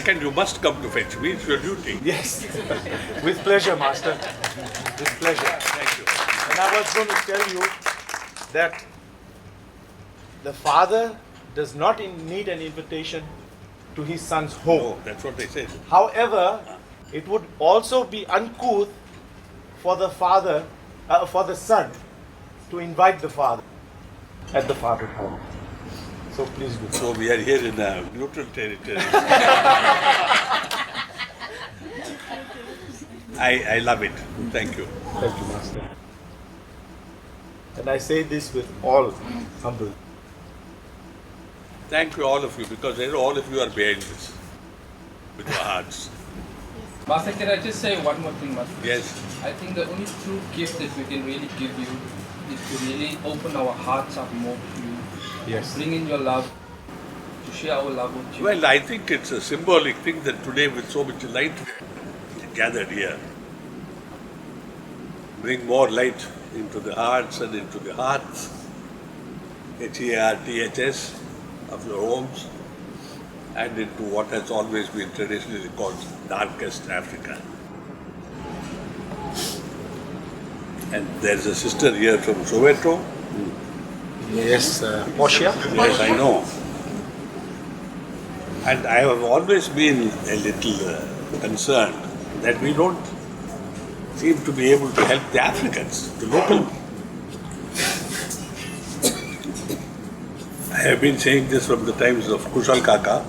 Second, you must come to fetch me. It's your duty. Yes, with pleasure, Master. With pleasure. Thank you. And I was going to tell you that the father does not need an invitation to his son's home. No, that's what they said. However, it would also be uncouth for the father, for the son, to invite the father at the father's home. So please do. So we are here in a neutral territory. I love it. Thank you. Thank you, Master. And I say this with all humble. Thank you, all of you, because I know all of you are behind this with your hearts. Master, can I just say one more thing, Master? Yes. I think the only true gift that we can really give you is to really open our hearts up more to you. Yes. Bring in your love, to share our love with you. Well, I think it's a symbolic thing that today, with so much light gathered here, bring more light into the hearts and into the hearts, HEARTHS, of your homes, and into what has always been traditionally called darkest Africa. And there's a sister here from Soweto. Yes, Portia. Yes, I know. And I have always been a little concerned that we don't seem to be able to help the Africans, the local. I have been saying this from the times of Kushal Kaka,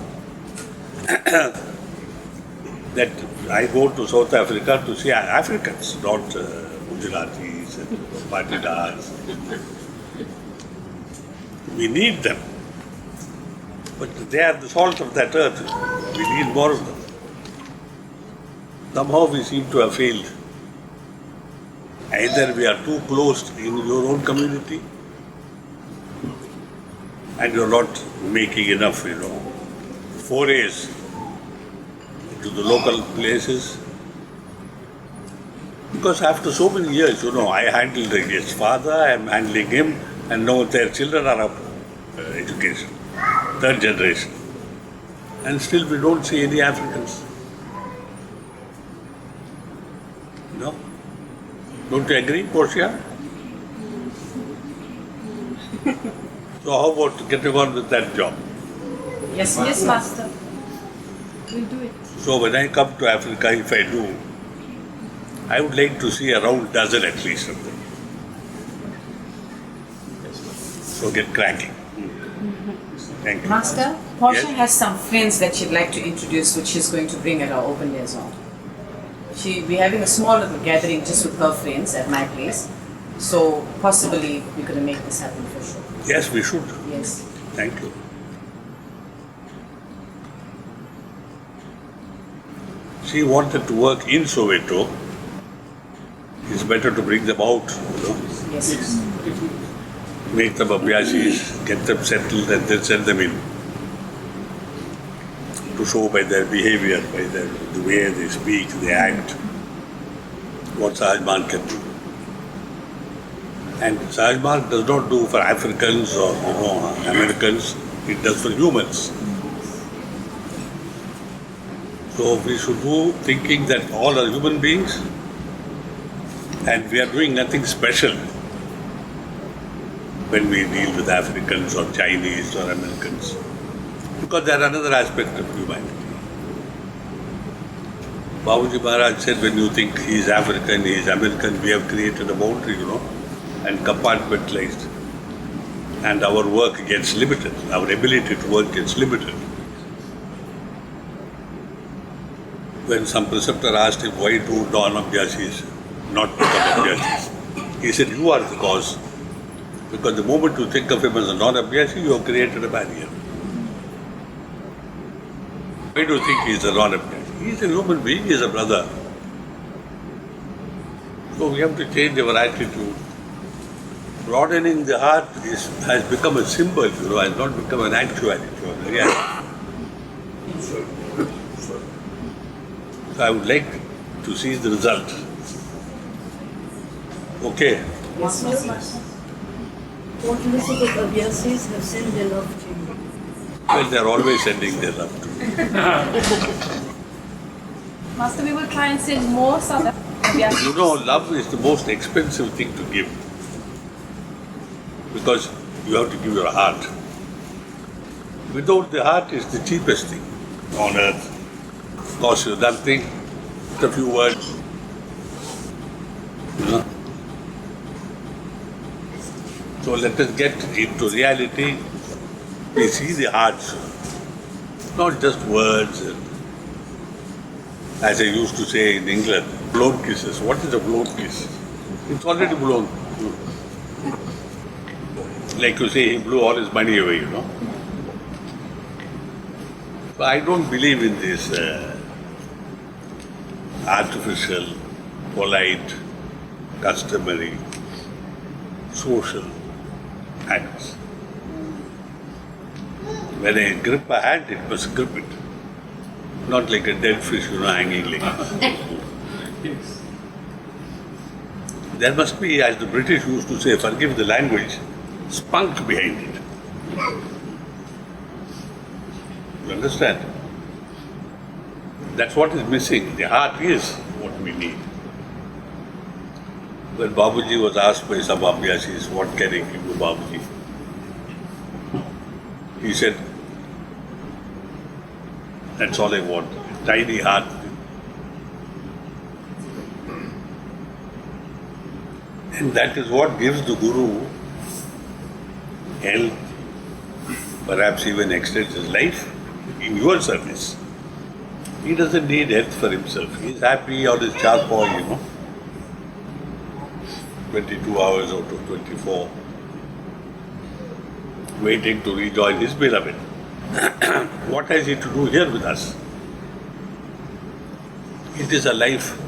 that I go to South Africa to see Africans, not Gujaratis and Patidars. We need them. But they are the salt of that earth. We need more of them. Somehow we seem to have failed. Either we are too close in your own community, and you're not making enough, forays into the local places. Because after so many years, I handled his father, I'm handling him, and now their children are up education, third generation. And still we don't see any Africans. No? Don't you agree, Portia? So how about getting on with that job? Yes, Master. We'll do it. So when I come to Africa, if I do, I would like to see around dozen at least of them. So get cracking. Thank you. Master, Portia Yes? has some friends that she'd like to introduce, which she's going to bring at our open day as well. She'll be having a small little gathering just with her friends at my place. So possibly we're going to make this happen for sure. Yes, we should. Yes. Thank you. She wanted to work in Soweto. It's better to bring them out, Yes. make them abhyasis, get them settled, and then send them in. To show by their behavior, by the way they speak, they act, what Sahajman can do. And Sahajman does not do for Africans or Americans, it does for humans. So we should do thinking that all are human beings and we are doing nothing special when we deal with Africans or Chinese or Americans. Because they are another aspect of humanity. Babuji Maharaj said, when you think he is African, he is American, we have created a boundary, and compartmentalized. And our work gets limited, our ability to work gets limited. When some preceptor asked him, why do non-abhyasis not become abhyasis? He said, you are the cause. Because the moment you think of him as a non-abhyasi, you have created a barrier. Why do you think he is a non-abhyasi? He is a human being, he is a brother. So we have to change our attitude. Broadening the heart has become a symbol, has not become an actuality or a reality. So I would like to see the result. Okay. Yes, Master. What Elizabeth Abhyasis have sent their love to you. Well, they're always sending their love to me. Master, we will try and send more South African. You know, love is the most expensive thing to give. Because you have to give your heart. Without the heart is the cheapest thing on earth. Costs you nothing, just a few words. You know? So let us get into reality. We see the hearts, not just words. As I used to say in England, blown kisses. What is a blown kiss? It's already blown. Like you say, he blew all his money away, you know. But I don't believe in this artificial, polite, customary, social acts. When I grip a hand, it must grip it. Not like a dead fish, you know, hanging like Yes. There must be, as the British used to say, forgive the language, spunk behind it. You understand? That's what is missing. The heart is what we need. When Babuji was asked by some Abhyasis, what can I give you, Babuji? He said, that's all I want, a tiny heart. And that is what gives the Guru health, perhaps even extends his life in your service. He doesn't need health for himself. He is happy on his charpoy, you know. 22 hours out of 24, waiting to rejoin his beloved. What has he to do here with us? It is a life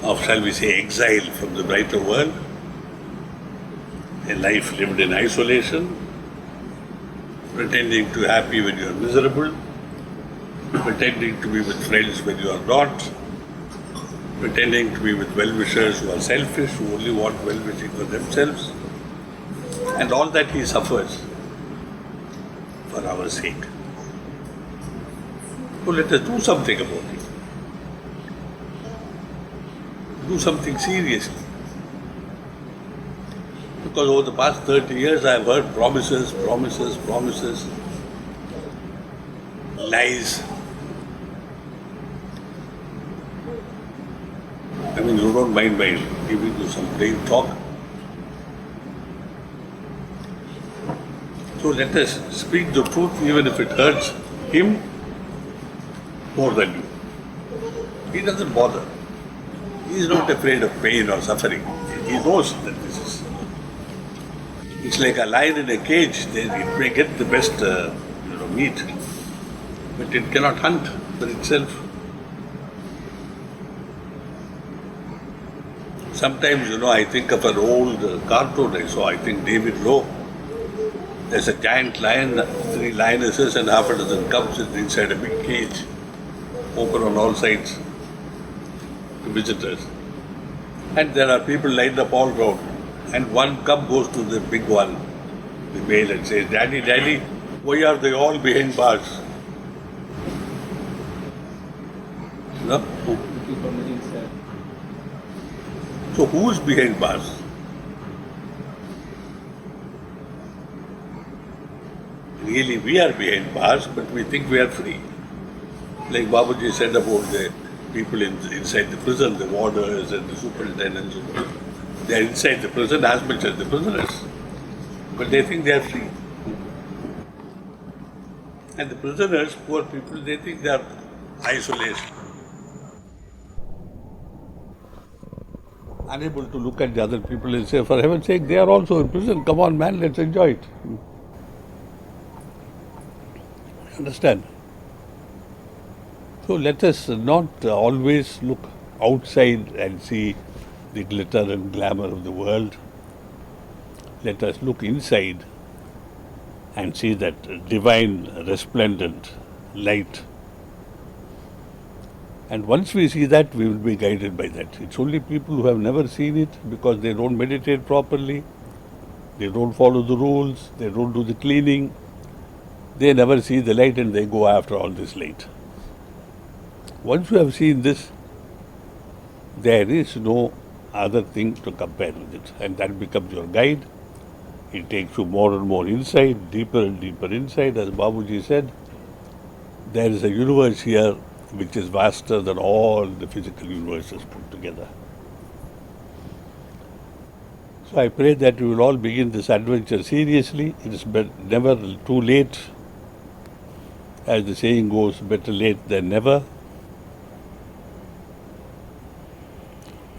of, shall we say, exile from the brighter world, a life lived in isolation, pretending to be happy when you are miserable, pretending to be with friends when you are not, pretending to be with well-wishers who are selfish, who only want well-wishing for themselves, and all that he suffers for our sake. So let us do something about it. Do something seriously. Because over the past 30 years I have heard promises, lies. I mean, you don't mind my giving you some plain talk. So let us speak the truth even if it hurts him more than you. He doesn't bother. He is not afraid of pain or suffering. He knows that this is. It's like a lion in a cage. It may get the best meat, but it cannot hunt for itself. Sometimes, I think of an old cartoon I saw, I think David Lowe. There's a giant lion, 3 lionesses and half a dozen cubs inside a big cage, open on all sides to visitors. And there are people lined up all round. And one cub goes to the big one, the male, and says, Daddy, Daddy, why are they all behind bars? No? People on the inside. So who is behind bars? Really, we are behind bars, but we think we are free. Like Babuji said about the people inside the prison, the warders and the superintendents. They are inside the prison as much as the prisoners. But they think they are free. And the prisoners, poor people, they think they are isolated. Unable to look at the other people and say, for heaven's sake, they are also in prison. Come on, man, let's enjoy it. Understand? So let us not always look outside and see the glitter and glamour of the world. Let us look inside and see that divine, resplendent light. And once we see that, we will be guided by that. It's only people who have never seen it because they don't meditate properly, they don't follow the rules, they don't do the cleaning, They never see the light and they go after all this light. Once you have seen this, there is no other thing to compare with it, and that becomes your guide. It takes you more and more inside, deeper and deeper inside. As Babuji said, there is a universe here which is vaster than all the physical universes put together. So I pray that you will all begin this adventure seriously. It is never too late. As the saying goes, better late than never.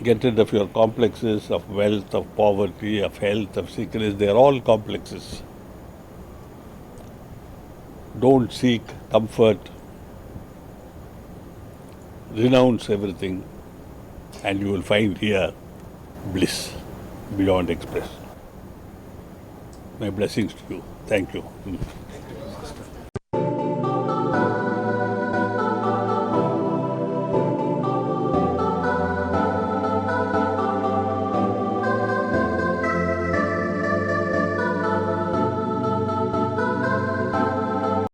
Get rid of your complexes of wealth, of poverty, of health, of sickness. They are all complexes. Don't seek comfort. Renounce everything, and you will find here bliss beyond expression. My blessings to you. Thank you.